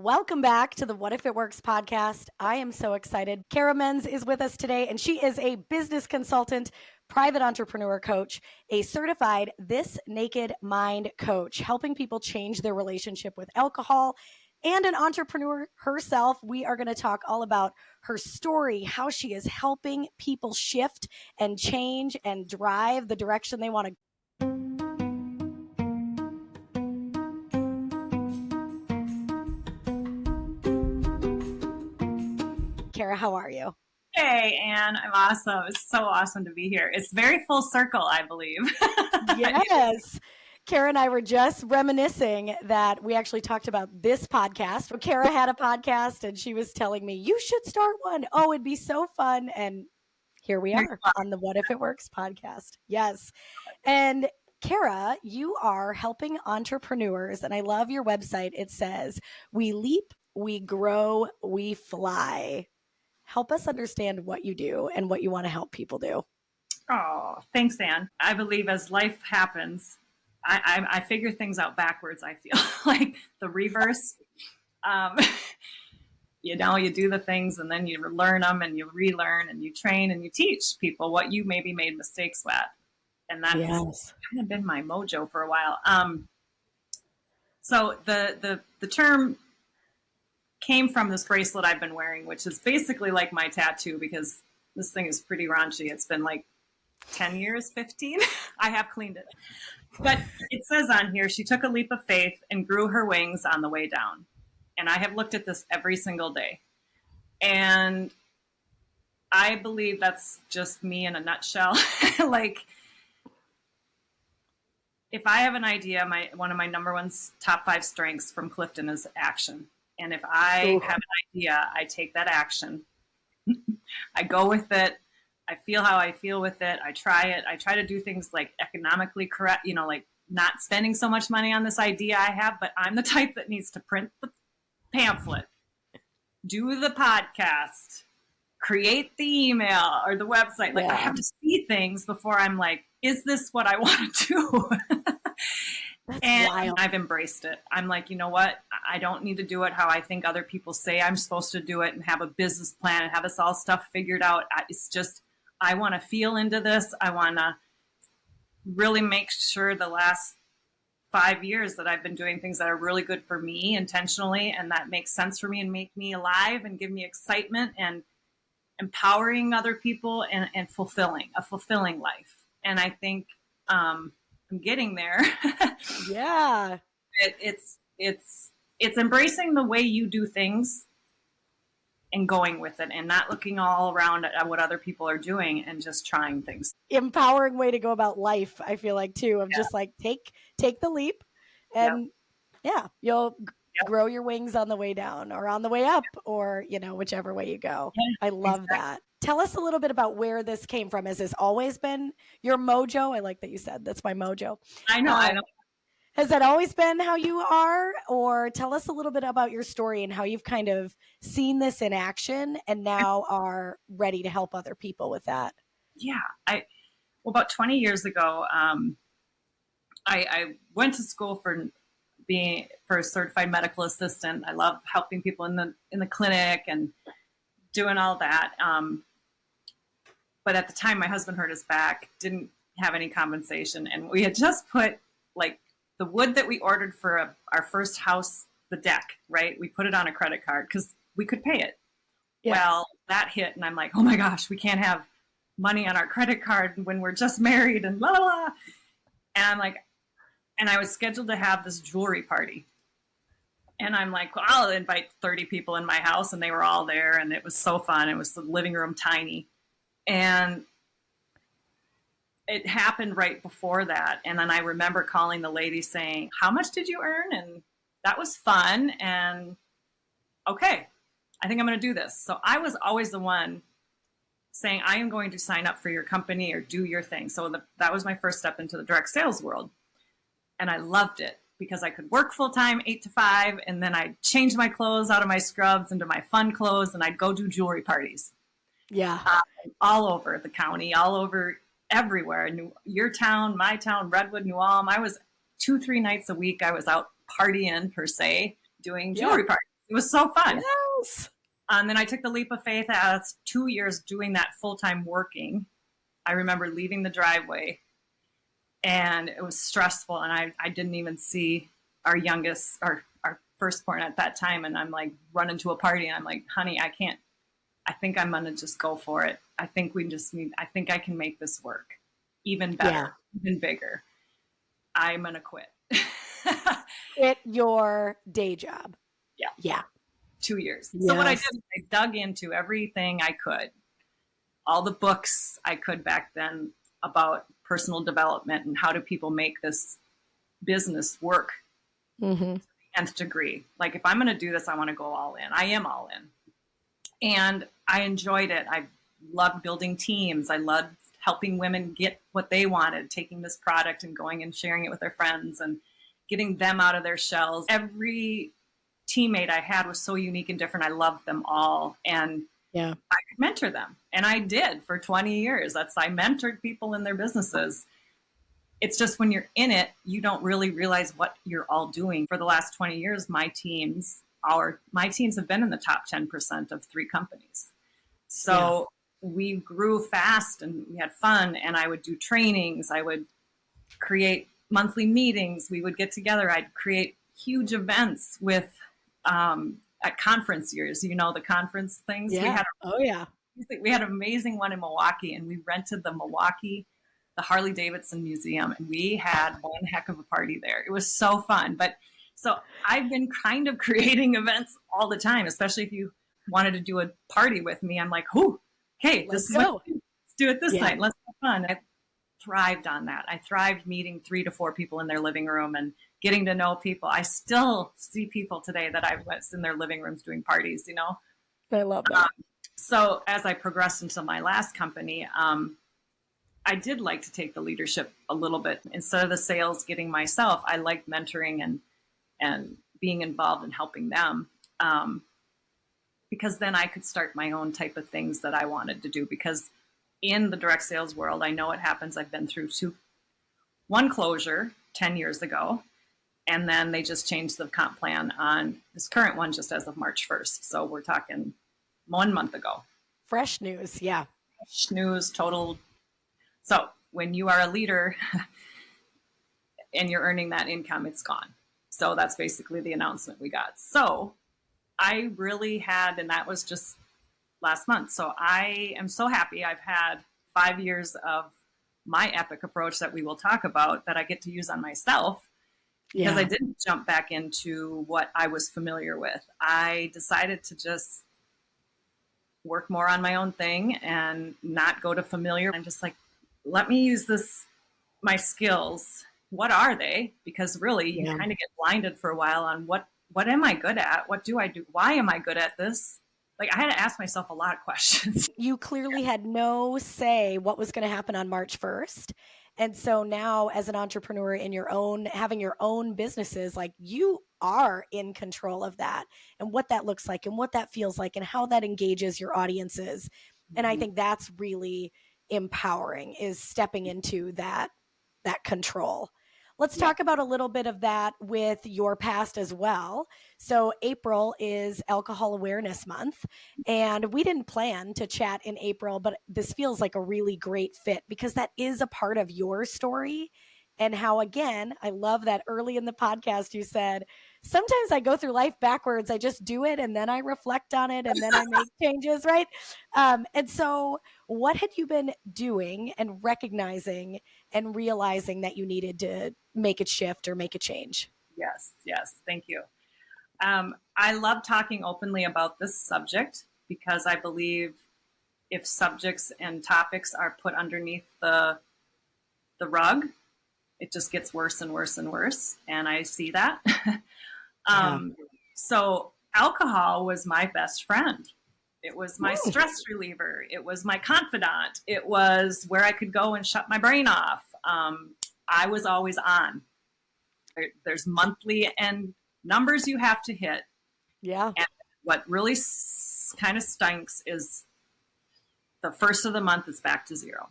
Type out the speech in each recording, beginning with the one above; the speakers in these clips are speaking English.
Welcome back to the What If It Works podcast. I am so excited. Kara Menz is with us today, and she is a business consultant, private entrepreneur coach, a certified This Naked Mind coach, helping people change their relationship with alcohol, and an entrepreneur herself. We are going to talk all about her story, how she is helping people shift and change and drive the direction they want to. Kara, how are you? Hey, Anne, I'm awesome. It's so awesome to be here. It's very full circle, I believe. Yes. Kara and I were just reminiscing that we actually talked about this podcast. Kara had a podcast and she was telling me, you should start one. Oh, it'd be so fun. And here we are on the What If It Works podcast. Yes. And Kara, you are helping entrepreneurs. And I love your website. It says, we leap, we grow, we fly. Help us understand what you do and what you want to help people do. Oh, thanks, Anne. I believe as life happens, I figure things out backwards, I feel like the reverse. You do the things and then you learn them and you relearn and you train and you teach people what you maybe made mistakes with. And that's kind of been my mojo for a while. So the term came from this bracelet I've been wearing, which is basically like my tattoo because this thing is pretty raunchy. It's been like 10 years, 15. I have cleaned it. But it says on here, she took a leap of faith and grew her wings on the way down. And I have looked at this every single day. And I believe that's just me in a nutshell. Like, if I have an idea, one of my number one top 5 strengths from Clifton is action. And if I have an idea, I take that action. I go with it. I feel how I feel with it. I try it. I try to do things like economically correct, like not spending so much money on this idea I have, but I'm the type that needs to print the pamphlet, do the podcast, create the email or the website. Like I have to see things before I'm like, is this what I want to do? And wild. I've embraced it. I'm like, you know what? I don't need to do it how I think other people say I'm supposed to do it and have a business plan and have this all stuff figured out. It's just, I want to feel into this. I want to really make sure the last 5 years that I've been doing things that are really good for me intentionally and that makes sense for me and make me alive and give me excitement and empowering other people and a fulfilling life. And I think, I'm getting there. Yeah. It's embracing the way you do things and going with it and not looking all around at what other people are doing and just trying things. Empowering way to go about life, I feel like too, of just like take the leap and you'll grow your wings on the way down or on the way up or, whichever way you go. Yeah, I love that. Tell us a little bit about where this came from. Has this always been your mojo? I like that you said that's my mojo. I know. Has that always been how you are? Or tell us a little bit about your story and how you've kind of seen this in action and now are ready to help other people with that. Yeah. About 20 years ago, I went to school for a certified medical assistant. I love helping people in the clinic and doing all that. But at the time, my husband hurt his back, didn't have any compensation. And we had just put like the wood that we ordered for our first house, the deck, right? We put it on a credit card because we could pay it. Yeah. Well, that hit. And I'm like, oh my gosh, we can't have money on our credit card when we're just married and blah, blah, blah. And I'm like, and I was scheduled to have this jewelry party. And I'm like, well, I'll invite 30 people in my house. And they were all there. And it was so fun. It was the living room tiny. And it happened right before that. And then I remember calling the lady saying, how much did you earn? And that was fun. And okay, I think I'm going to do this. So I was always the one saying, I am going to sign up for your company or do your thing. So that was my first step into the direct sales world. And I loved it because I could work full time, 8 to 5. And then I'd change my clothes out of my scrubs into my fun clothes. And I'd go do jewelry parties. Yeah. All over the county, all over everywhere. Your town, my town, Redwood, New Ulm. I was 2-3 nights a week. I was out partying per se, doing jewelry parties. It was so fun. Yes. And then I took the leap of faith. That's 2 years doing that full-time working. I remember leaving the driveway, and it was stressful, and I didn't even see our youngest, our firstborn at that time. And I'm like running to a party, and I'm like, honey, I can't, I think I'm going to just go for it. I think I think I can make this work even better, even bigger. I'm going to quit. Quit your day job. Yeah. Yeah. 2 years. Yes. So what I did, I dug into everything I could, all the books I could back then about personal development and how do people make this business work to the nth degree. Like, if I'm going to do this, I want to go all in. I am all in. And I enjoyed it. I loved building teams. I loved helping women get what they wanted, taking this product and going and sharing it with their friends and getting them out of their shells. Every teammate I had was so unique and different. I loved them all. And I could mentor them. And I did for 20 years. I mentored people in their businesses. It's just when you're in it, you don't really realize what you're all doing. For the last 20 years, my teams have been in the top 10% of 3 companies. So we grew fast and we had fun, and I would do trainings. I would create monthly meetings. We would get together. I'd create huge events with at conference years, the conference things. Yeah. We had an amazing one in Milwaukee, and we rented the Harley Davidson Museum, and we had one heck of a party there. It was so fun. But so I've been kind of creating events all the time, especially if you wanted to do a party with me. I'm like, okay, let's do it this night. Let's have fun. I thrived on that. I thrived meeting 3 to 4 people in their living room and getting to know people. I still see people today that I was in their living rooms doing parties, I love that. So as I progressed into my last company, I did like to take the leadership a little bit. Instead of the sales getting myself, I liked mentoring and being involved in helping them, because then I could start my own type of things that I wanted to do. Because in the direct sales world, I know it happens. I've been through one closure 10 years ago, and then they just changed the comp plan on this current one just as of March 1st. So we're talking 1 month ago. Fresh news. Yeah. Fresh news, total. So when you are a leader and you're earning that income, it's gone. So that's basically the announcement we got. So I really had, and that was just last month. So I am so happy. I've had 5 years of my epic approach that we will talk about that I get to use on myself, because I didn't jump back into what I was familiar with. I decided to just work more on my own thing and not go to familiar. I'm just like, let me use my skills. What are they? Because really you kind of get blinded for a while on what am I good at? What do I do? Why am I good at this? Like, I had to ask myself a lot of questions. You clearly had no say what was going to happen on March 1st. And so now, as an entrepreneur having your own businesses, like, you are in control of that and what that looks like and what that feels like and how that engages your audiences. And I think that's really empowering, is stepping into that control. Let's talk about a little bit of that with your past as well. So April is Alcohol Awareness Month, and we didn't plan to chat in April, but this feels like a really great fit because that is a part of your story. And how, again, I love that early in the podcast you said, sometimes I go through life backwards. I just do it and then I reflect on it and then I make changes, right? And so what had you been doing and recognizing and realizing that you needed to make a shift or make a change? Yes. Thank you. I love talking openly about this subject because I believe if subjects and topics are put underneath the rug, it just gets worse and worse and worse. And I see that. So alcohol was my best friend. It was my stress reliever. It was my confidant. It was where I could go and shut my brain off. I was always on. There's monthly and numbers you have to hit. Yeah. And what really kind of stinks is the first of the month is back to zero.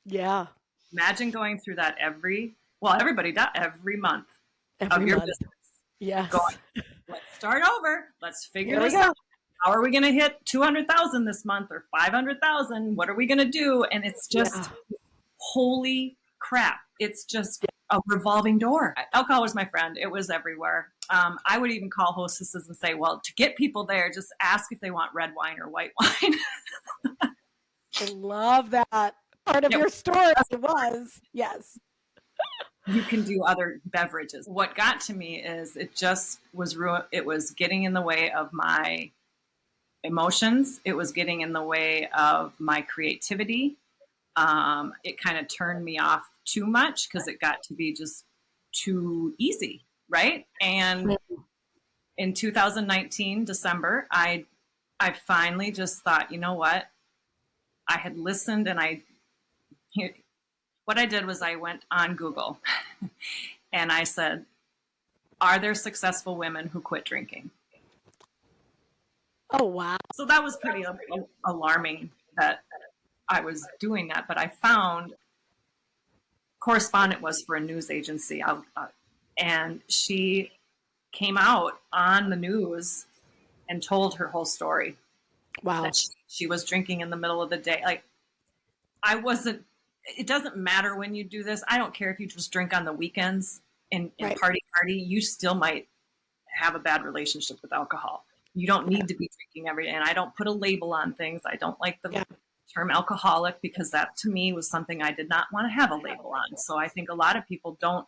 Yeah. Imagine going through that everybody does every month of your business. Yes. Let's start over. Let's figure Here we this go. out. How are we going to hit 200,000 this month or 500,000? What are we going to do? And it's just, holy crap. It's just a revolving door. Alcohol was my friend. It was everywhere. I would even call hostesses and say, well, to get people there, just ask if they want red wine or white wine. I love that part of your story was, yes. You can do other beverages. What got to me is it just was it was getting in the way of my emotions. It was getting in the way of my creativity. It kind of turned me off too much because it got to be just too easy, right? And in 2019 December, I finally just thought, you know what? I had listened, and what I did was I went on Google and I said, are there successful women who quit drinking? Oh, wow. So that was pretty alarming that I was doing that. But I found correspondent was for a news agency, and she came out on the news and told her whole story. Wow. That she was drinking in the middle of the day. Like, I wasn't, it doesn't matter when you do this. I don't care if you just drink on the weekends and Right. party, you still might have a bad relationship with alcohol. You don't need to be drinking every day. And I don't put a label on things. I don't like the term alcoholic because that to me was something I did not want to have a label on. So I think a lot of people don't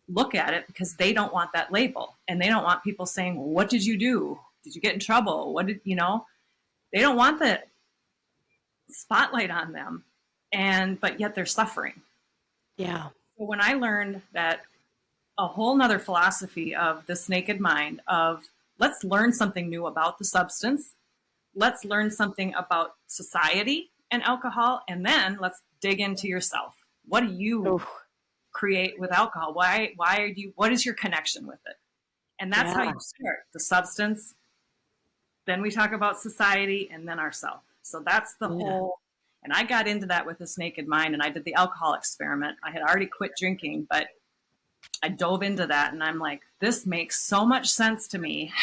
look at it because they don't want that label, and they don't want people saying, well, what did you do? Did you get in trouble? What did, they don't want the spotlight on them, but yet they're suffering. Yeah. So when I learned that a whole nother philosophy of this naked mind of let's learn something new about the substance, let's learn something about society and alcohol, and then let's dig into yourself. What do you create with alcohol? Why are you, what is your connection with it? And that's how you start the substance. Then we talk about society and then ourselves. So that's the whole, and I got into that with this naked mind, and I did the alcohol experiment. I had already quit drinking, but I dove into that, and I'm like, this makes so much sense to me.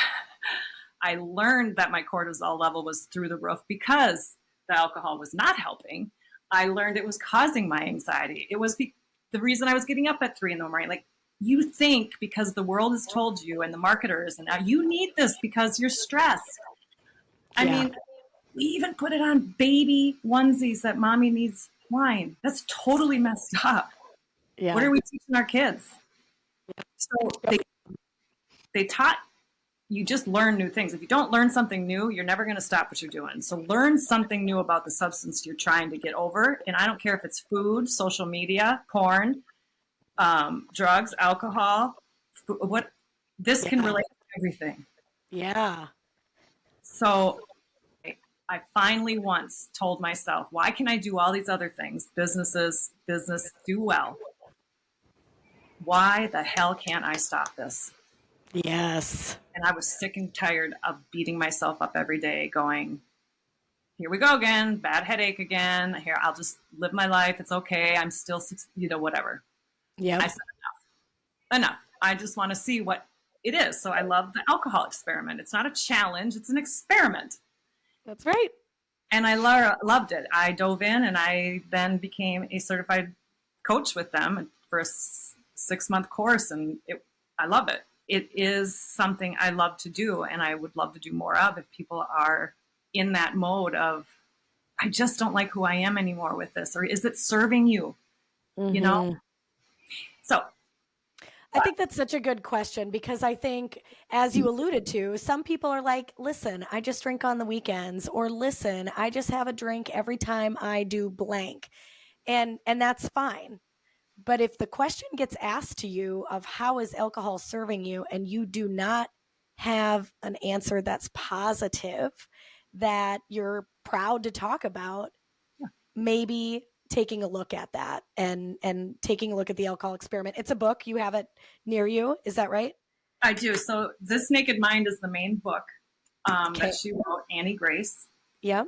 I learned that my cortisol level was through the roof because the alcohol was not helping. I learned it was causing my anxiety. It was the reason I was getting up at 3 a.m. Like, you think because the world has told you and the marketers, and now you need this because you're stressed. I mean, we even put it on baby onesies that mommy needs wine. That's totally messed up. Yeah. What are we teaching our kids? So they taught you just learn new things. If you don't learn something new, you're never going to stop what you're doing. So learn something new about the substance you're trying to get over. And I don't care if it's food, social media, porn, drugs, alcohol, this can relate to everything. Yeah. So I finally once told myself, why can I do all these other things? Business, do well. Why the hell can't I stop this? Yes. And I was sick and tired of beating myself up every day going, here we go again, bad headache again. Here, I'll just live my life. It's okay. I'm still, whatever. Yeah. I said enough. I just want to see what it is. So I love the alcohol experiment. It's not a challenge. It's an experiment. That's right. And I loved it. I dove in, and I then became a certified coach with them for a 6-month course. And I love it. It is something I love to do, and I would love to do more of if people are in that mode of, I just don't like who I am anymore with this, or is it serving you? Mm-hmm. So I think that's such a good question, because I think, as you alluded to, some people are like, listen, I just drink on the weekends, or listen, I just have a drink every time I do blank. And that's fine. But if the question gets asked to you of how is alcohol serving you, and you do not have an answer that's positive, that you're proud to talk about, maybe taking a look at that and taking a look at the alcohol experiment. It's a book. You have it near you. Is that right? I do. So This Naked Mind is the main book that she wrote, Annie Grace. Yeah.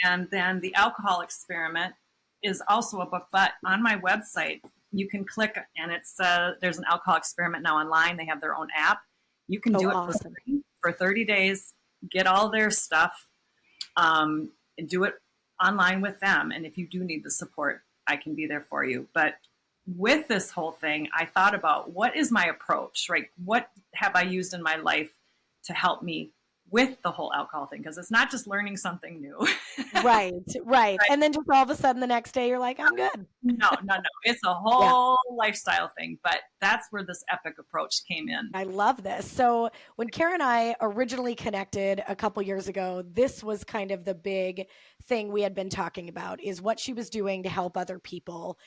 And then The Alcohol Experiment is also a book, but on my website, you can click, and it's there's an alcohol experiment now online. They have their own app, You can Oh, do it awesome. for 30 days, get all their stuff, and do it online with them. And if you do need the support, I can be there for you. But with this whole thing, I thought about what is my approach, right? What have I used in my life to help me with the whole alcohol thing? Because it's not just learning something new. Right, right. Right? And then just all of a sudden the next day you're like, I'm good. No, no, no. It's a Yeah. whole lifestyle thing. But that's where this epic approach came in. I love this. So when Kara and I originally connected a couple years ago, this was kind of the big thing we had been talking about is what she was doing to help other people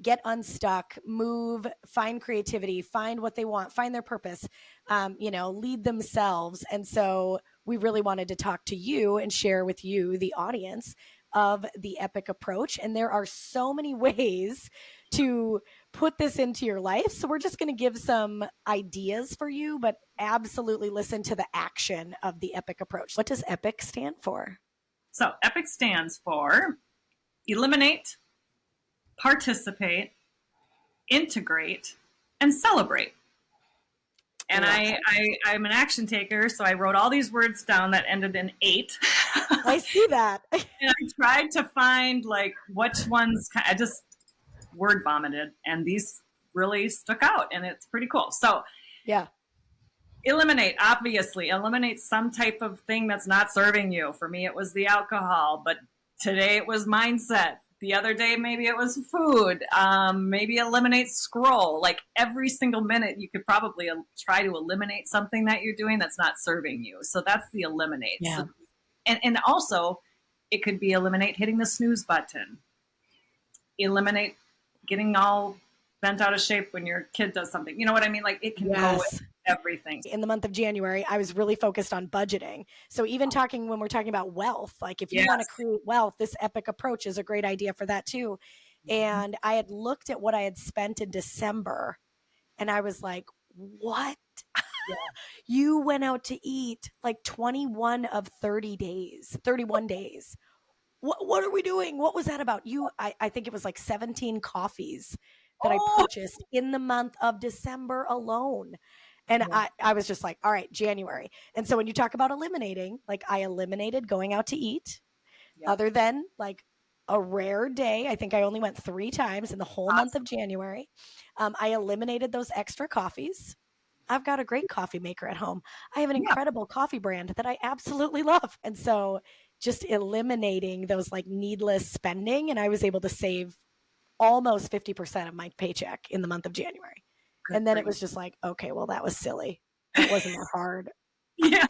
get unstuck, move, find creativity, find what they want, find their purpose, lead themselves. And so we really wanted to talk to you and share with you, the audience, of the epic approach. And there are so many ways to put this into your life. So we're just going to give some ideas for you, but absolutely listen to the action of the epic approach. What does epic stand for? So EPIC stands for eliminate, participate, integrate, and celebrate. And I'm an action taker, so I wrote all these words down that ended in 8. I see that. And I tried to find like which ones I just word vomited, and these really stuck out, and it's pretty cool. So Yeah. eliminate, obviously, eliminate some type of thing that's not serving you. For me, it was the alcohol, but today it was mindset. The other day, maybe it was food. Maybe eliminate scroll. Like every single minute, you could probably try to eliminate something that you're doing that's not serving you. So that's the eliminate. Yeah. So, and also, it could be eliminate hitting the snooze button. Eliminate getting all bent out of shape when your kid does something. You know what I mean? Like it can go with everything. In the month of January, I was really focused on budgeting. So even when we're talking about wealth, like if you want to create wealth, this epic approach is a great idea for that too. And I had looked at what I had spent in December and I was like, what? Yeah. You went out to eat like 21 of 30 days, 31 days. What are we doing? What was that about? I think it was like 17 coffees that I purchased in the month of December alone. And I was just like, all right, January. And so when you talk about eliminating, like I eliminated going out to eat other than like a rare day. I think I only went 3 times in the whole month of January. I eliminated those extra coffees. I've got a great coffee maker at home. I have an incredible coffee brand that I absolutely love. And so just eliminating those like needless spending. And I was able to save almost 50% of my paycheck in the month of January. And then it was just like, okay, well, that was silly. It wasn't that hard. Yeah.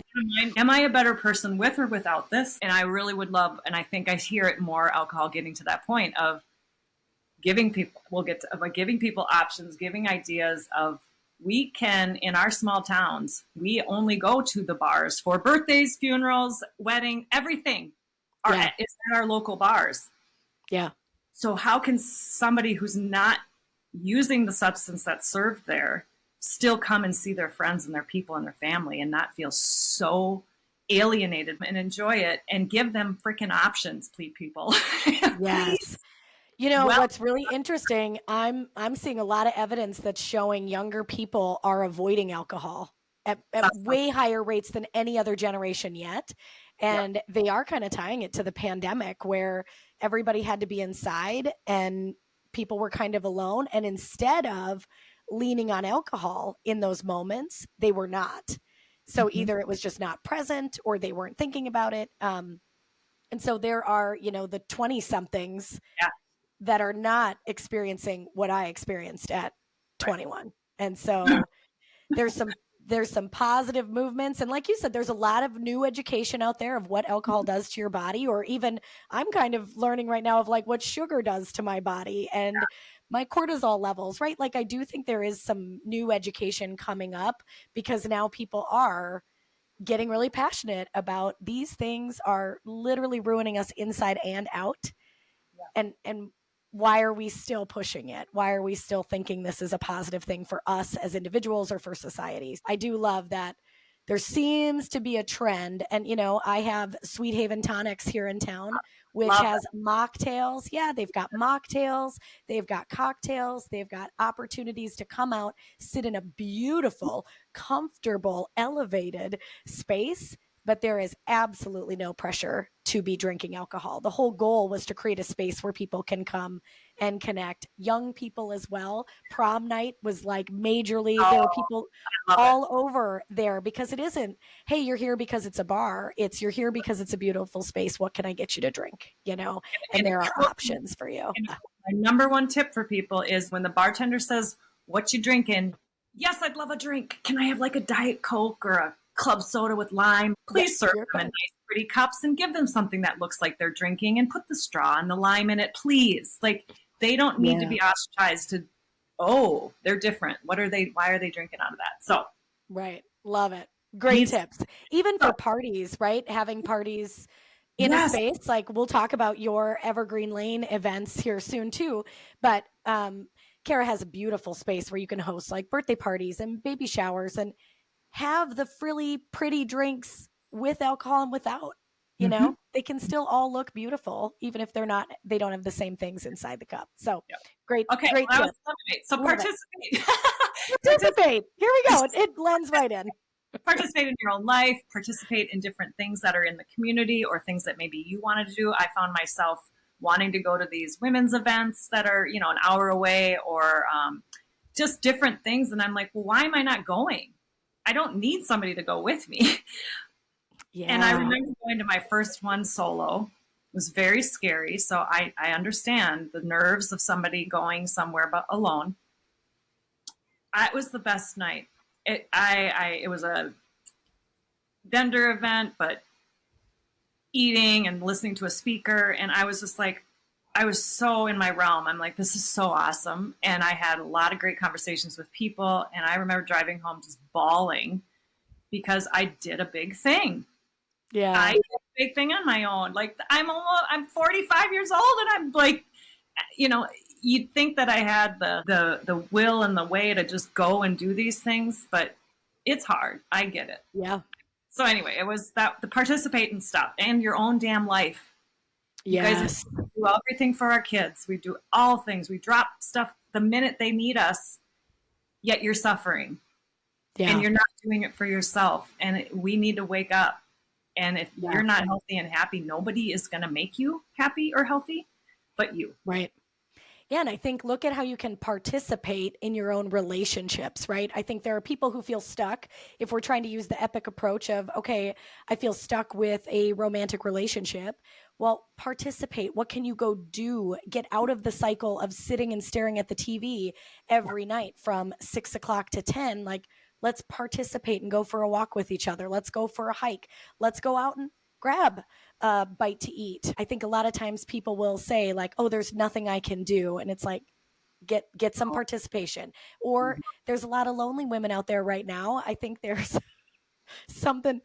Am I a better person with or without this? And I really would love, and I think I hear it more, alcohol getting to that point of giving people, giving people options, giving ideas of, we can, in our small towns, we only go to the bars for birthdays, funerals, wedding, everything is at our local bars. Yeah. So how can somebody who's not using the substance that's served there still come and see their friends and their people and their family and not feel so alienated and enjoy it and give them freaking options, please, people. Yes. You know, what's really interesting, I'm seeing a lot of evidence that's showing younger people are avoiding alcohol at way higher rates than any other generation yet. And they are kind of tying it to the pandemic where everybody had to be inside and people were kind of alone. And instead of leaning on alcohol in those moments, they were not. So either it was just not present or they weren't thinking about it. And so there are, the 20 somethings that are not experiencing what I experienced at 21. And so there's some positive movements. And like you said, there's a lot of new education out there of what alcohol does to your body, or even I'm kind of learning right now of like what sugar does to my body and my cortisol levels, right? Like I do think there is some new education coming up because now people are getting really passionate about these things are literally ruining us inside and out. And why are we still pushing it? Why are we still thinking this is a positive thing for us as individuals or for societies? I do love that there seems to be a trend. And, I have Sweet Haven Tonics here in town, which Love has mocktails. Yeah, they've got mocktails, they've got cocktails, they've got opportunities to come out, sit in a beautiful, comfortable, elevated space. But there is absolutely no pressure to be drinking alcohol. The whole goal was to create a space where people can come and connect. Young people as well. Prom night was like majorly, there were Oh, people I love it. all over there because it isn't, hey, you're here because it's a bar. It's you're here because it's a beautiful space. What can I get you to drink? And And it there are could, options for you. and my number one tip for people is when the bartender says, "What you drinking?" Yes, I'd love a drink. Can I have like a Diet Coke or a club soda with lime? Yep, Please serve you're them in fine. nice, pretty cups and give them something that looks like they're drinking and put the straw and the lime in it, please. Like they don't need to Yeah. be ostracized to, oh, they're different. What are they? Why are they drinking out of that? So Right. Love it. Great needs, tips. Even so, for parties, right? Having parties in a yes, space, like we'll talk about your Evergreen Lane events here soon too. But Kara has a beautiful space where you can host like birthday parties and baby showers and have the frilly, pretty drinks with alcohol and without. mm-hmm. They can still all look beautiful, even if they don't have the same things inside the cup. So Yep. great, Okay, great well, that was tip. lemonade. So Love it. participate. Participate. Here we go. It blends right in. Participate in your own life, participate in different things that are in the community or things that maybe you wanted to do. I found myself wanting to go to these women's events that are, an hour away or just different things. And I'm like, well, why am I not going? I don't need somebody to go with me. And I Yeah. remember going to my first one solo. It was very scary. So I understand the nerves of somebody going somewhere but alone. It was the best night. It was a vendor event, but eating and listening to a speaker. And I was just like, I was so in my realm. I'm like, this is so awesome. And I had a lot of great conversations with people. And I remember driving home just bawling because I did a big thing. I Yeah. did a big thing on my own. Like I'm 45 years old and I'm like, you know, you'd think that I had the will and the way to just go and do these things, but it's hard. I get it. Yeah. So anyway, it was that the participate in stuff and your own damn life. You guys Yes. do everything for our kids. We do all things. We drop stuff the minute they need us, yet you're suffering and Yeah. you're not doing it for yourself. And we need to wake up. And if Yeah. you're not healthy and happy, nobody is going to make you happy or healthy but you. Right. Yeah, and I think look at how you can participate in your own relationships, right? I think there are people who feel stuck. If we're trying to use the epic approach of, okay, I feel stuck with a romantic relationship. Well, participate. What can you go do? Get out of the cycle of sitting and staring at the TV every night from 6 o'clock to 10. Like, let's participate and go for a walk with each other. Let's go for a hike. Let's go out and grab bite to eat. I think a lot of times people will say like, "Oh, there's nothing I can do," and it's like, get some participation. Or there's a lot of lonely women out there right now. I think there's something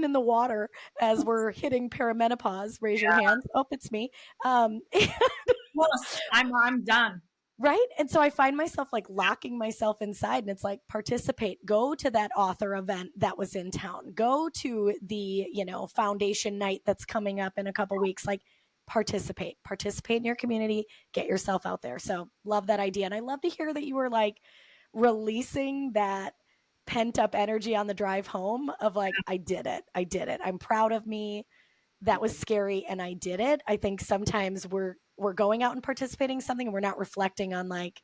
in the water as we're hitting perimenopause. Raise your Yeah. hands. Oh, it's me. Plus, I'm done. Right. And so I find myself like locking myself inside and it's like participate, go to that author event that was in town, go to the, foundation night that's coming up in a couple weeks, like participate in your community, get yourself out there. So love that idea. And I love to hear that you were like releasing that pent up energy on the drive home of like, I did it. I did it. I'm proud of me. That was scary and I did it. I think sometimes we're going out and participating in something and we're not reflecting on like,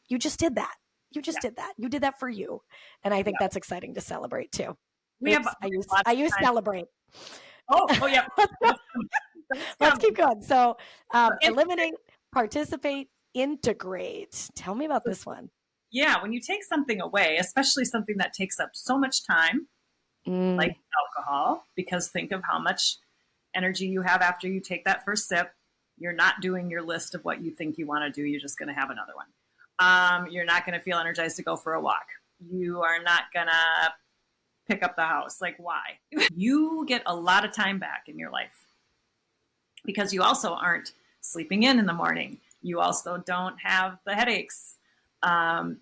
you just did that. You just Yeah. did that. You did that for you. And I think Yeah. that's exciting to celebrate too. We have, Oops, lots I of use time. celebrate. Oh, yeah. Let's keep going. So And eliminate, participate, integrate. Tell me about this one. yeah, when you take something away, especially something that takes up so much time, Mm, like alcohol, because think of how much energy you have after you take that first sip. You're not doing your list of what you think you want to do. You're just going to have another one. You're not going to feel energized to go for a walk. You are not going to pick up the house. Like, why? You get a lot of time back in your life because you also aren't sleeping in the morning. You also don't have the headaches.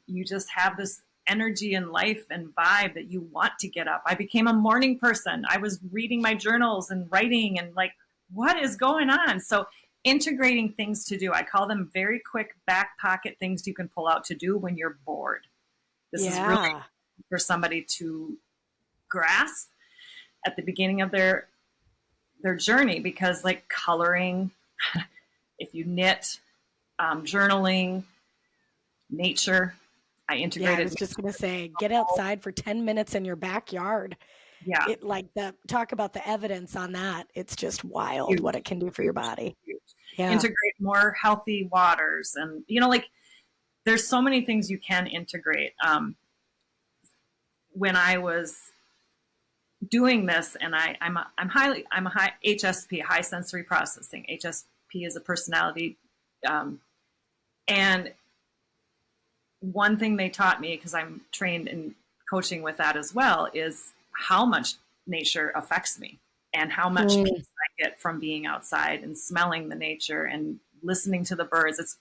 You just have this energy and life and vibe that you want to get up. I became a morning person. I was reading my journals and writing and like, what is going on? So integrating things to do. I call them very quick back pocket things you can pull out to do when you're bored. This is really for somebody to grasp at the beginning of their journey, because like coloring, if you knit, journaling, nature, I integrated. I was just going to say, get outside for 10 minutes in your backyard. Yeah. It like talk about the evidence on that. It's just wild what it can do for your body. Yeah. Integrate more healthy waters. And, you know, like there's so many things you can integrate. When I was doing this, and I'm a high HSP, high sensory processing. HSP is a personality. And one thing they taught me, because I'm trained in coaching with that as well, is how much nature affects me and how much peace I get from being outside and smelling the nature and listening to the birds.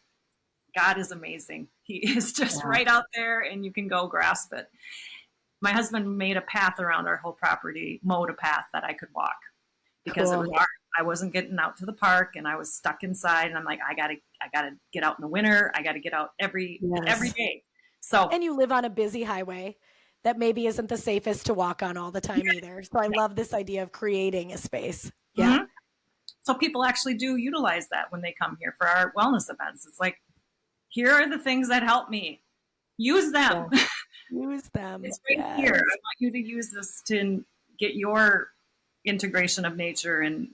God is amazing. He is just right out there and you can go grasp it. My husband made a path around our whole property, mowed a path that I could walk, because it was hard. I wasn't getting out to the park and I was stuck inside, and I'm like, I gotta get out in the winter. I gotta get out every day. So, and you live on a busy highway that maybe isn't the safest to walk on all the time either. So I love this idea of creating a space. Yeah. Mm-hmm. So people actually do utilize that when they come here for our wellness events. It's like, here are the things that help me. Use them. Yeah. Use them. It's right here. I want you to use this to get your integration of nature, and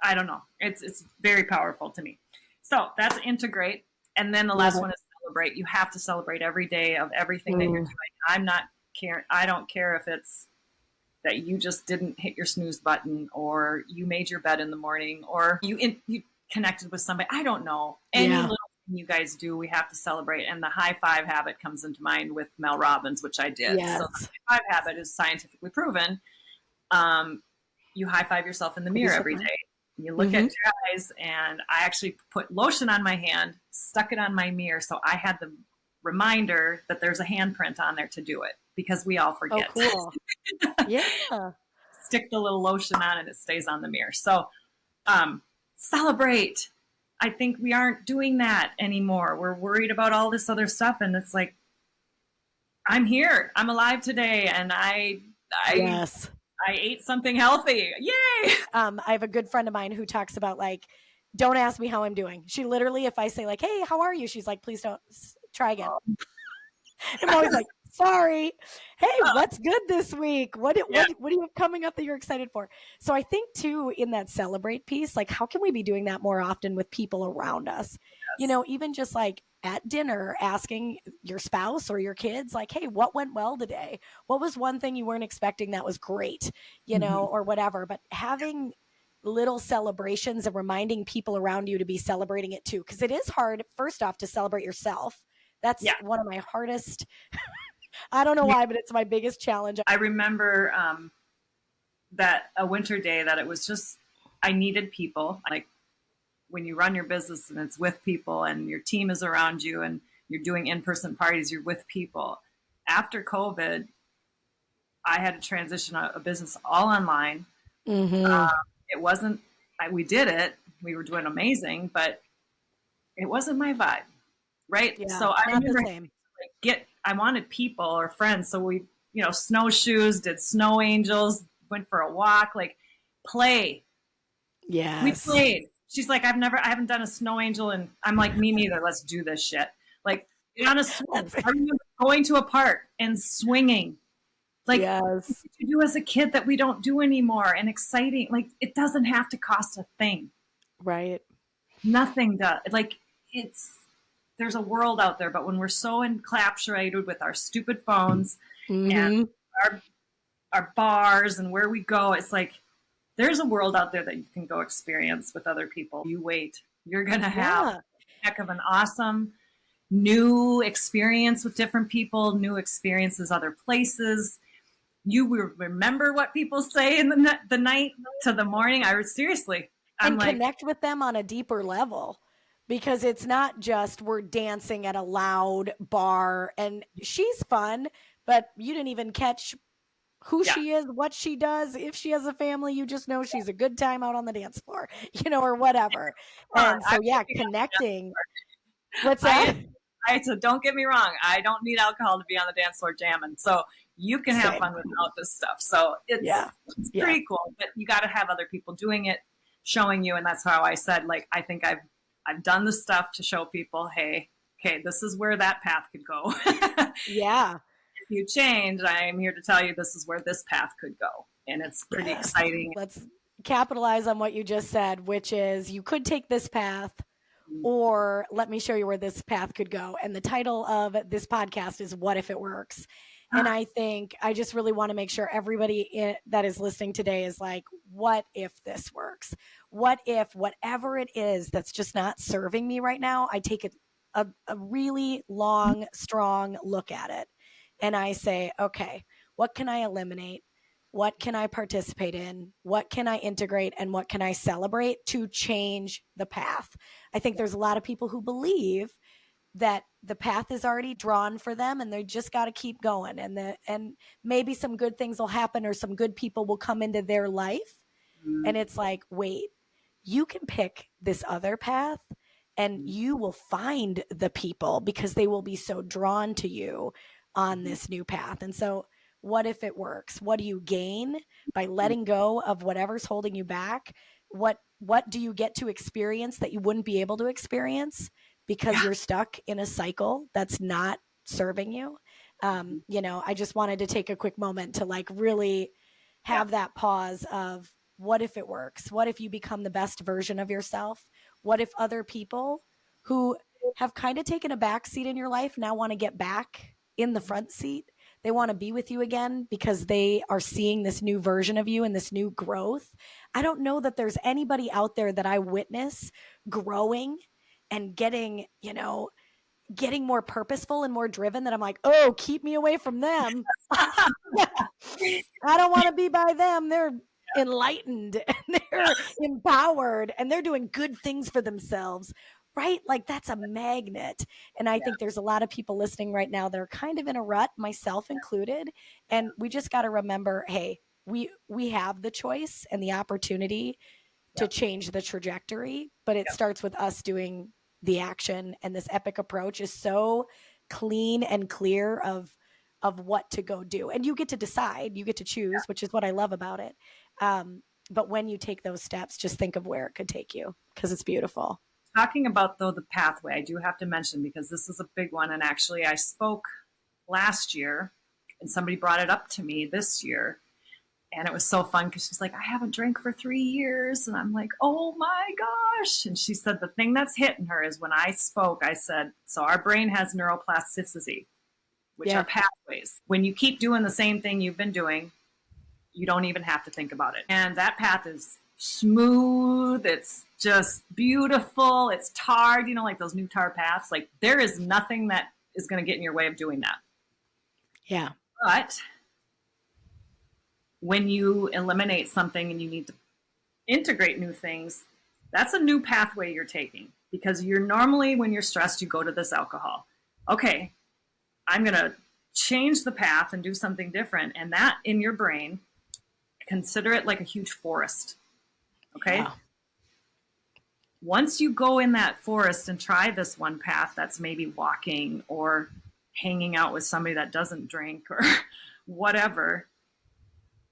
I don't know. It's very powerful to me. So that's integrate. And then the last one is celebrate. You have to celebrate every day of everything that you're doing. I don't care if it's that you just didn't hit your snooze button, or you made your bed in the morning, or you connected with somebody. I don't know. Any little thing you guys do, we have to celebrate. And the high five habit comes into mind with Mel Robbins, which I did. Yes. So the high five habit is scientifically proven. You high five yourself in the mirror every day. You look at your eyes, and I actually put lotion on my hand, stuck it on my mirror, so I had the reminder that there's a handprint on there to do it, because we all forget. Oh, cool. Yeah. Stick the little lotion on and it stays on the mirror. So celebrate. I think we aren't doing that anymore. We're worried about all this other stuff, and it's like, I'm here. I'm alive today, and I ate something healthy. Yay! I have a good friend of mine who talks about like, don't ask me how I'm doing. She literally, if I say like, hey, how are you? She's like, please don't, try again. I'm always like, sorry. Hey, what's good this week? What do you have coming up that you're excited for? So I think too, in that celebrate piece, like how can we be doing that more often with people around us? Yes. You know, even just like at dinner, asking your spouse or your kids, like, hey, what went well today? What was one thing you weren't expecting that was great, you know, or whatever. But having little celebrations and reminding people around you to be celebrating it too. Because it is hard, first off, to celebrate yourself. That's one of my hardest, I don't know why, but it's my biggest challenge. I remember that a winter day that it was just, I needed people. Like when you run your business and it's with people and your team is around you and you're doing in-person parties, you're with people. After COVID, I had to transition a business all online. It wasn't, we did it. We were doing amazing, but it wasn't my vibe. Right. Yeah, so I remember I wanted people or friends. So we, you know, snowshoes, did snow angels, went for a walk, like play. Yeah. We played. She's like, I haven't done a snow angel. And I'm like, me neither. Let's do this shit. Like get on a swing. I remember going to a park and swinging. Like what did you do as a kid that we don't do anymore? And exciting. Like it doesn't have to cost a thing. Right. Nothing does. Like there's a world out there, but when we're so encapsulated with our stupid phones and our bars and where we go, it's like there's a world out there that you can go experience with other people. You wait. You're going to have a heck of an awesome new experience with different people, new experiences other places. You will remember what people say in the night to the morning. Seriously. And connect with them on a deeper level. because it's not just we're dancing at a loud bar and she's fun, but you didn't even catch who Yeah. she is, what she does. If she has a family, you just know she's a good time out on the dance floor, or whatever. Come on, And I so, yeah, will be on the dance connecting. floor. What's that? So don't get me wrong. I don't need alcohol to be on the dance floor jamming. So you can have Same. fun without this stuff. So Yeah. it's Yeah. pretty cool, but you got to have other people doing it, showing you. And that's how I said, like, I think I've done the stuff to show people, hey, okay, this is where that path could go. Yeah. If you change, I'm here to tell you this is where this path could go. And it's pretty Yes. exciting. Let's capitalize on what you just said, which is you could take this path, or let me show you where this path could go. And the title of this podcast is What If It Works? And I think I just really want to make sure everybody that is listening today is like, what if this works? What if whatever it is that's just not serving me right now, I take a really long, strong look at it. And I say, okay, what can I eliminate? What can I participate in? What can I integrate? And what can I celebrate to change the path? I think there's a lot of people who believe that the path is already drawn for them and they just got to keep going, and maybe some good things will happen or some good people will come into their life. And it's like, wait, you can pick this other path and you will find the people because they will be so drawn to you on this new path. And so what if it works? What do you gain by letting go of whatever's holding you back? What do you get to experience that you wouldn't be able to experience because you're stuck in a cycle that's not serving you? I just wanted to take a quick moment to like really have that pause of what if it works? What if you become the best version of yourself? What if other people who have kind of taken a back seat in your life now want to get back in the front seat? They want to be with you again because they are seeing this new version of you and this new growth. I don't know that there's anybody out there that I witness growing and getting more purposeful and more driven that I'm like, oh, keep me away from them. I don't want to be by them. They're enlightened and they're empowered and they're doing good things for themselves. Right? Like that's a magnet. And I think there's a lot of people listening right now that are kind of in a rut, myself included. And we just got to remember, hey, we have the choice and the opportunity to change the trajectory, but it starts with us doing the action. And this epic approach is so clean and clear of what to go do. And you get to decide, you get to choose, which is what I love about it. But when you take those steps, just think of where it could take you because it's beautiful. Talking about, though, the pathway, I do have to mention because this is a big one. And actually, I spoke last year and somebody brought it up to me this year. And it was so fun because she's like, I haven't drank for 3 years. And I'm like, oh my gosh. And she said the thing that's hitting her is when I spoke, I said, so our brain has neuroplasticity, which are pathways. When you keep doing the same thing you've been doing, you don't even have to think about it. And that path is smooth. It's just beautiful. It's tarred, like those new tar paths. Like there is nothing that is going to get in your way of doing that. Yeah. But when you eliminate something and you need to integrate new things, that's a new pathway you're taking because you're normally, when you're stressed, you go to this alcohol. Okay, I'm going to change the path and do something different. And that in your brain, consider it like a huge forest. Okay. Yeah. Once you go in that forest and try this one path that's maybe walking or hanging out with somebody that doesn't drink or whatever,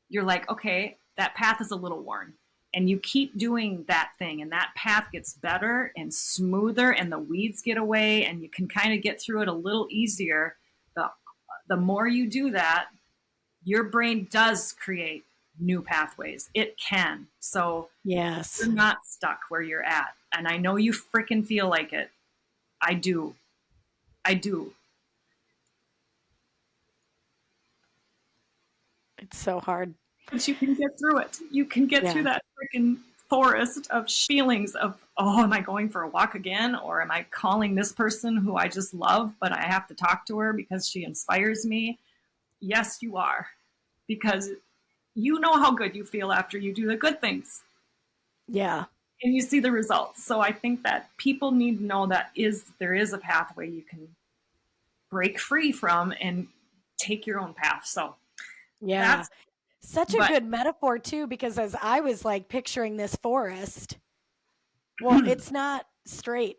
you're like, okay, that path is a little worn. And you keep doing that thing and that path gets better and smoother and the weeds get away and you can kind of get through it a little easier. The more you do that, your brain does create new pathways. It can. So yes, you're not stuck where you're at. And I know you freaking feel like it. I do. It's so hard. But you can get through it. You can get through that freaking forest of feelings of, oh, am I going for a walk again? Or am I calling this person who I just love, but I have to talk to her because she inspires me? Yes, you are. Because you know how good you feel after you do the good things. Yeah. and you see the results. So I think that people need to know that there is a pathway you can break free from and take your own path. So Yeah. that's, Such a but good metaphor too, because as I was like picturing this forest, well, it's not straight.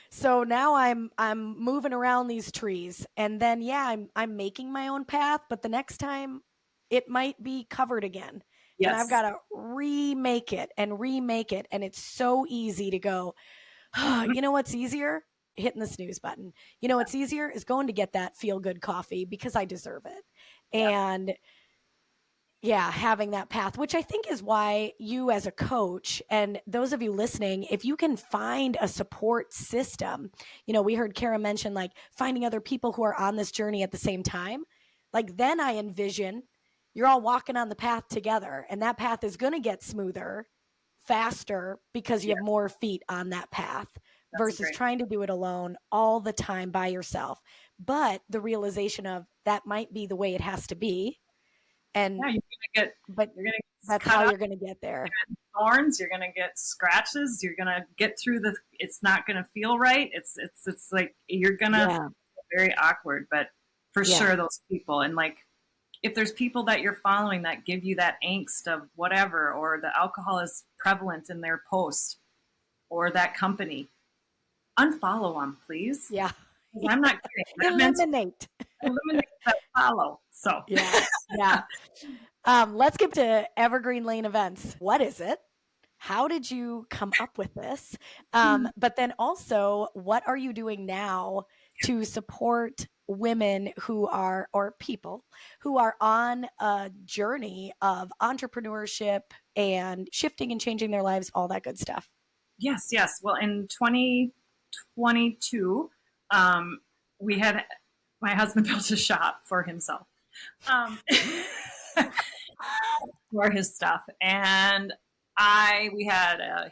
So now I'm moving around these trees, and then yeah, I'm making my own path, but the next time it might be covered again. And I've yes, got to remake it and remake it, and it's so easy to go, you know what's easier? Hitting the snooze button. You know what's easier is going to get that feel good coffee because I deserve it. yeah, And yeah, having that path, which I think is why you, as a coach, and those of you listening, if you can find a support system, we heard Kara mention like finding other people who are on this journey at the same time. Like, then I envision you're all walking on the path together, and that path is going to get smoother, faster because you yeah, have more feet on that path that's a versus great. trying to do it alone all the time by yourself. But the realization of that might be the way it has to be. And Yeah, but you're gonna get that's cut how up, you're going to get there. thorns. You're gonna get scratches. You're gonna get through the. It's not gonna feel right. It's like you're gonna Yeah. very awkward, but for Yeah. sure those people, and like if there's people that you're following that give you that angst of whatever, or the alcohol is prevalent in their post, or that company, unfollow them, please. Yeah. 'Cause I'm not kidding. That mental Eliminate. eliminate that follow. So Yeah. Yeah. Let's get to Evergreen Lane events. What is it? How did you come up with this? But then also, what are you doing now to support women who are, or people who are on a journey of entrepreneurship and shifting and changing their lives, all that good stuff? yes, yes. Well, in 2022, um, we had my husband built a shop for himself. Um, for his stuff. And we had a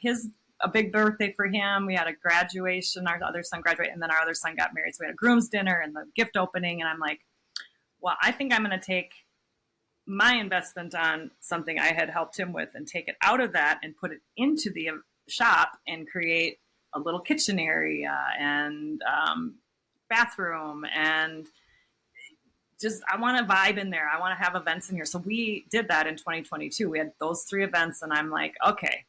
big birthday for him. We had a graduation. Our other son graduated, and then our other son got married. So we had a groom's dinner and the gift opening. And I'm like, well, I think I'm going to take my investment on something I had helped him with and take it out of that and put it into the shop and create a little kitchen area and bathroom and just I want to vibe in there. I want to have events in here. So we did that in 2022. We had those 3 events, and I'm like, okay,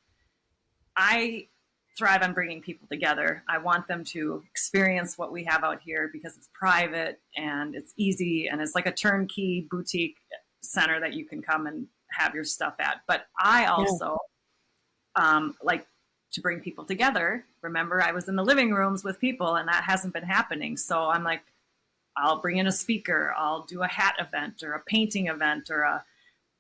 I thrive on bringing people together. I want them to experience what we have out here because it's private and it's easy and it's like a turnkey boutique center that you can come and have your stuff at. But I Yeah. also like to bring people together. Remember, I was in the living rooms with people, and that hasn't been happening. So I'm like, I'll bring in a speaker, I'll do a hat event or a painting event or a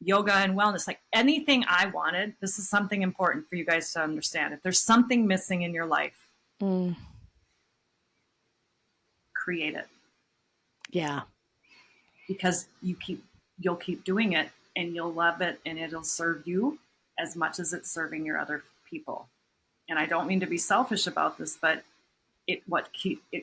yoga and wellness, like anything I wanted. This is something important for you guys to understand. If there's something missing in your life, Mm, create it yeah. because you'll keep doing it and you'll love it and it'll serve you as much as it's serving your other people. And I don't mean to be selfish about this, but it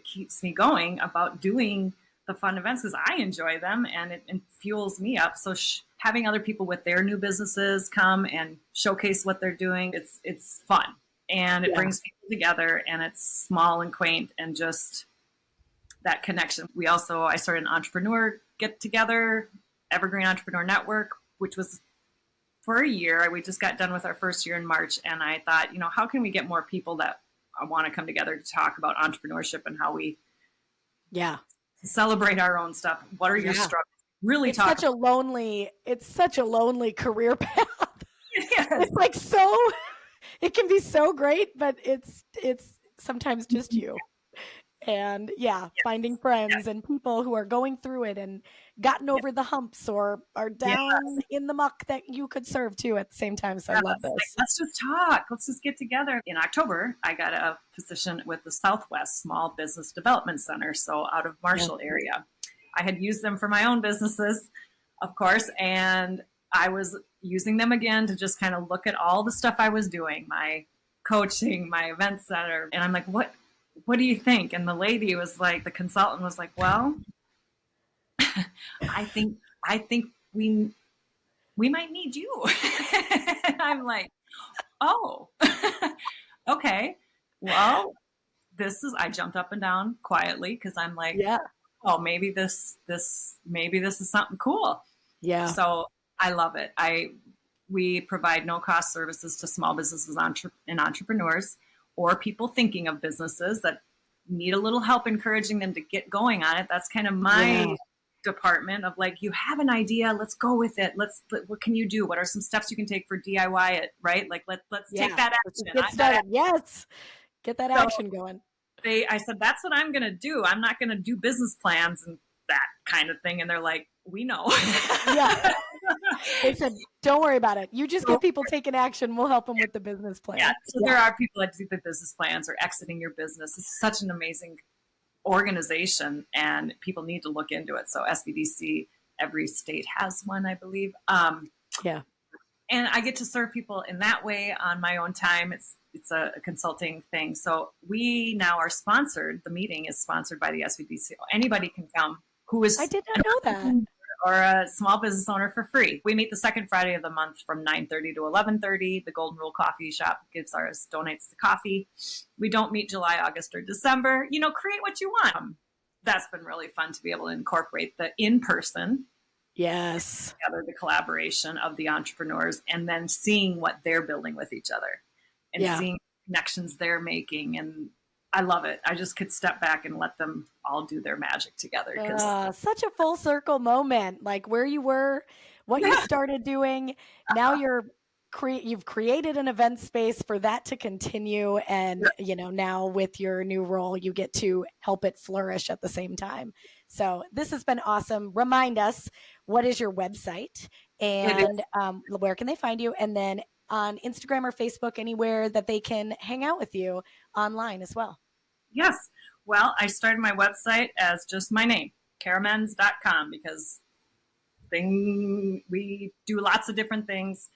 keeps me going about doing the fun events because I enjoy them and it fuels me up. So having other people with their new businesses come and showcase what they're doing, it's fun and it Yeah. brings people together and it's small and quaint and just that connection. I started an entrepreneur get together, Evergreen Entrepreneur Network, which was for a year. We just got done with our first year in March, and I thought, how can we get more people that want to come together to talk about entrepreneurship and how we Yeah. celebrate our own stuff? What are your Yeah. struggles? Really It's talk. such a lonely career path. Yes. It's like it can be so great, but it's sometimes just you. And yeah, finding friends and people who are going through it and gotten over the humps or are Yeah. down in the muck that you could serve too at the same time. So I Yeah, love like, this. let's just talk. Let's just get together. In October, I got a position with the Southwest Small Business Development Center, so out of Marshall area. I had used them for my own businesses, of course, and I was using them again to just kind of look at all the stuff I was doing, my coaching, my event center, and I'm like, what do you think? And the lady was like, the consultant was like, well, I think we might need you. And I'm like, oh, okay. Well, I jumped up and down quietly because I'm like, Yeah. oh, maybe this is something cool. Yeah. So I love it. We provide no cost services to small businesses and entrepreneurs, or people thinking of businesses that need a little help encouraging them to get going on it. That's kind of Yeah. my department of like, you have an idea, let's go with it. What can you do? What are some steps you can take for DIY it? Right? Like, let's take Yeah. that Let's just action. get started. Yes. Get that So action going. I said, that's what I'm going to do. I'm not going to do business plans and that kind of thing. And they're like, we know. Yeah. They said, don't worry about it. You just So, get people taking action. We'll help them with the business plan. yeah. So there are people that do the business plans or exiting your business. It's such an amazing organization and people need to look into it. So SBDC, every state has one, I believe. Yeah. And I get to serve people in that way on my own time. It's a consulting thing. So we now are sponsored. The meeting is sponsored by the SBDC. Anybody can come who is I did not know that. or a small business owner for free. We meet the second Friday of the month from 9:30 to 11:30. The Golden Rule Coffee Shop donates the coffee. We don't meet July, August, or December. Create what you want. That's been really fun to be able to incorporate the in-person, Yes. together, the collaboration of the entrepreneurs, and then seeing what they're building with each other and seeing connections they're making. And I love it. I just could step back and let them all do their magic together. Such a full circle moment, like where you were, what you started doing. Now you've created an event space for that to continue. And, now with your new role, you get to help it flourish at the same time. So this has been awesome. Remind us, what is your website and where can they find you? And then on Instagram or Facebook, anywhere that they can hang out with you online as well. Yes. Well, I started my website as just my name, caramens.com, because we do lots of different things.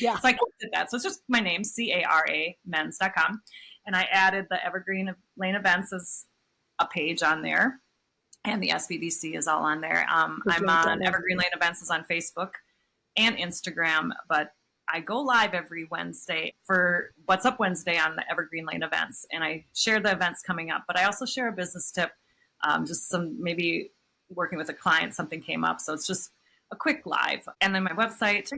Yeah. So I did that. So it's just my name, CARA men's.com. And I added the Evergreen Lane Events as a page on there. And the SBDC is all on there. I'm on Evergreen Lane Events is on Facebook and Instagram, but I go live every Wednesday for What's Up Wednesday on the Evergreen Lane Events. And I share the events coming up, but I also share a business tip, just some maybe working with a client, something came up. So it's just a quick live. And then my website,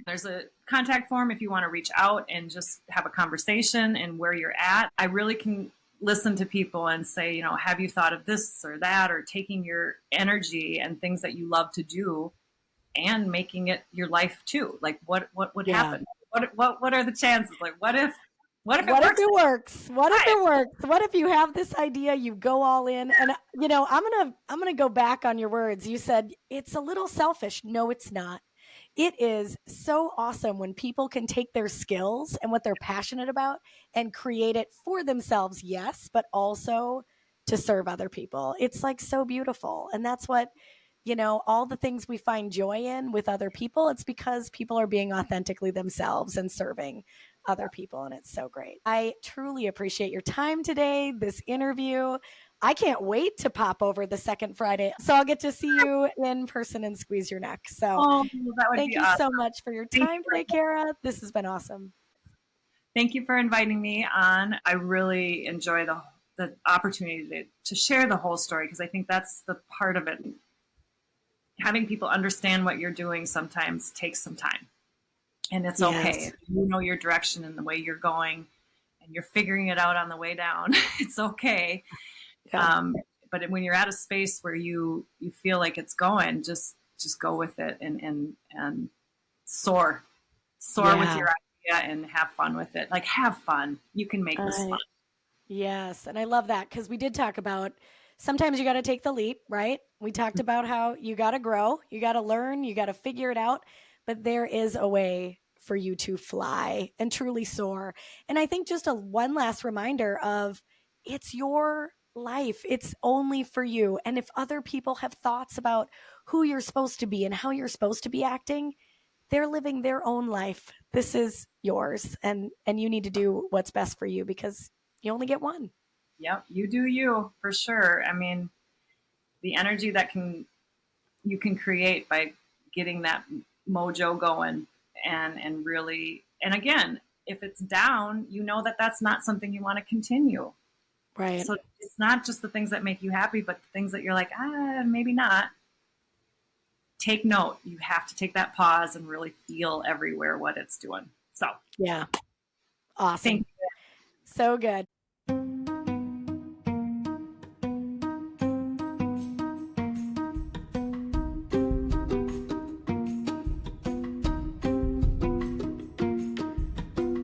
there's a contact form if you want to reach out and just have a conversation and where you're at. I really can listen to people and say, have you thought of this or that, or taking your energy and things that you love to do and making it your life too. Like what would happen? What are the chances? Like what if it works? What if it works? What if you have this idea, you go all in? And I'm gonna go back on your words. You said it's a little selfish. No, it's not. It is so awesome when people can take their skills and what they're passionate about and create it for themselves, yes, but also to serve other people. It's like so beautiful. And that's what, all the things we find joy in with other people, it's because people are being authentically themselves and serving other people. And it's so great. I truly appreciate your time today, this interview. I can't wait to pop over the second Friday. So I'll get to see you in person and squeeze your neck. So thank you so much for your time today, Kara. This has been awesome. Thank you for inviting me on. I really enjoy the opportunity to share the whole story, because I think that's the part of it. Having people understand what you're doing sometimes takes some time. And it's okay. If you know your direction and the way you're going and you're figuring it out on the way down, it's okay. Yeah. But when you're at a space where you feel like it's going, just go with it and soar with your idea and have fun with it. Like, have fun. You can make this fun. Yes. And I love that, because we did talk about sometimes you got to take the leap, right? We talked about how you got to grow, you got to learn, you got to figure it out. But there is a way for you to fly and truly soar. And I think just one last reminder of it's your life. It's only for you. And if other people have thoughts about who you're supposed to be and how you're supposed to be acting, they're living their own life. This is yours. And you need to do what's best for you, because you only get one. Yep. You do you, for sure. I mean, the energy that you can create by getting that mojo going and really, and again, if it's down, you know that that's not something you want to continue. Right. So it's not just the things that make you happy, but the things that you're like, maybe not. Take note. You have to take that pause and really feel everywhere what it's doing. So Yeah. Awesome. thank you. So good.